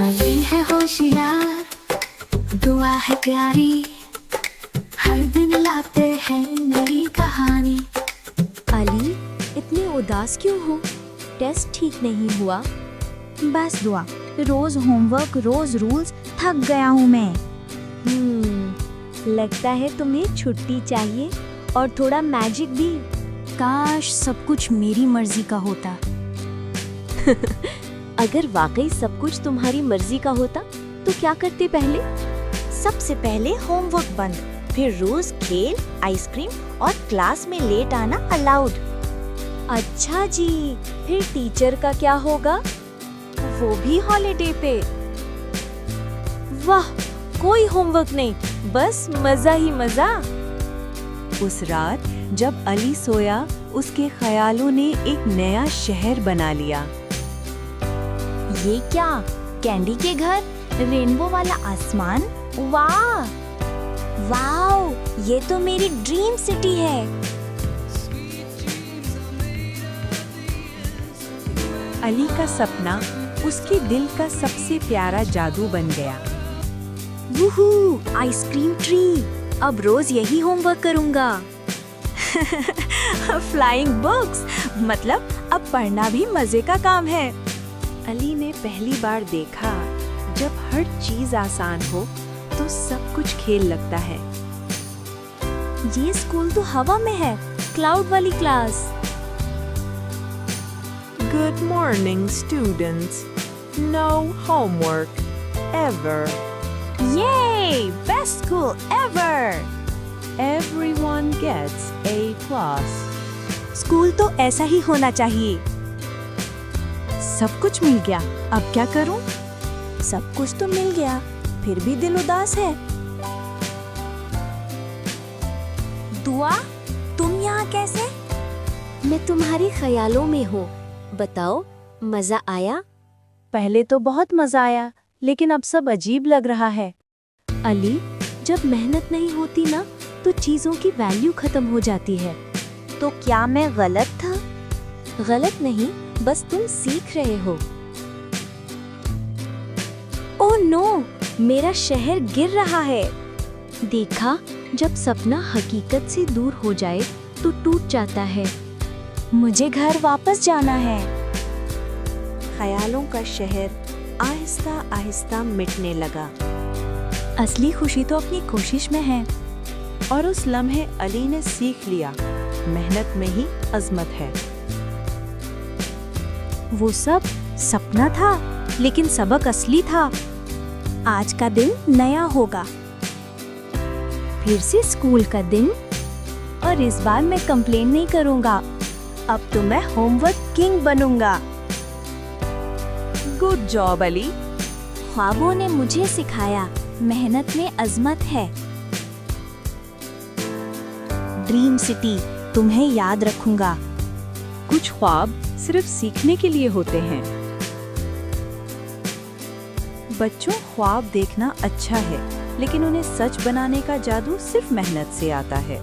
अली है होशियार, दुआ है प्यारी, हर दिन लाते हैं नई कहानी। अली, इतने उदास क्यों हो? टेस्ट ठीक नहीं हुआ? बस दुआ, रोज होमवर्क, रोज रूल्स, थक गया हूँ मैं। लगता है तुम्हें छुट्टी चाहिए और थोड़ा मैजिक भी। काश सब कुछ मेरी मर्जी का होता। अगर वाकई सब कुछ तुम्हारी मर्जी का होता तो क्या करते पहले? सबसे पहले होमवर्क बंद, फिर रोज खेल, आइसक्रीम और क्लास में लेट आना अलाउड। अच्छा जी, फिर टीचर का क्या होगा? वो भी हॉलिडे पे। वाह, कोई होमवर्क नहीं, बस मजा ही मजा। उस रात जब अली सोया, उसके ख्यालों ने एक नया शहर बना लिया। ये क्या? कैंडी के घर, रेनबो वाला आसमान, वाह वाओ, ये तो मेरी ड्रीम सिटी है। अली का सपना उसके दिल का सबसे प्यारा जादू बन गया। वूहू, आइसक्रीम ट्री, अब रोज यही होमवर्क करूंगा। फ्लाइंग बुक्स, मतलब अब पढ़ना भी मजे का काम है। अली ने पहली बार देखा, जब हर चीज आसान हो तो सब कुछ खेल लगता है। ये स्कूल तो हवा में है, क्लाउड वाली class. Good morning, students. No homework ever. Yay! Best school ever! Everyone gets A+. School तो ऐसा ही होना चाहिए। सब कुछ मिल गया, अब क्या करूं? सब कुछ तो मिल गया, फिर भी दिल उदास है। दुआ, तुम यहाँ कैसे? मैं तुम्हारे ख्यालों में हूँ। बताओ, मजा आया? पहले तो बहुत मजा आया, लेकिन अब सब अजीब लग रहा है। अली, जब मेहनत नहीं होती ना, तो चीजों की वैल्यू खत्म हो जाती है। तो क्या मैं गलत था? गलत नहीं, बस तुम सीख रहे हो। ओह नो, मेरा शहर गिर रहा है। देखा, जब सपना हकीकत से दूर हो जाए तो टूट जाता है। मुझे घर वापस जाना है। ख्यालों का शहर आहिस्ता आहिस्ता मिटने लगा। असली खुशी तो अपनी कोशिश में है। और उस लम्हे अली ने सीख लिया, मेहनत में ही अजमत है। वो सब सपना था, लेकिन सबक असली था। आज का दिन नया होगा, फिर से स्कूल का दिन, और इस बार मैं कंप्लेन नहीं करूंगा। अब तो मैं होमवर्क किंग बनूंगा। Good job Ali. ख्वाबों ने मुझे सिखाया, मेहनत में अजमत है। ड्रीम सिटी, तुम्हें याद रखूंगा। कुछ ख्वाब सिर्फ सीखने के लिए होते हैं। बच्चों, ख्वाब देखना अच्छा है, लेकिन उन्हें सच बनाने का जादू सिर्फ मेहनत से आता है।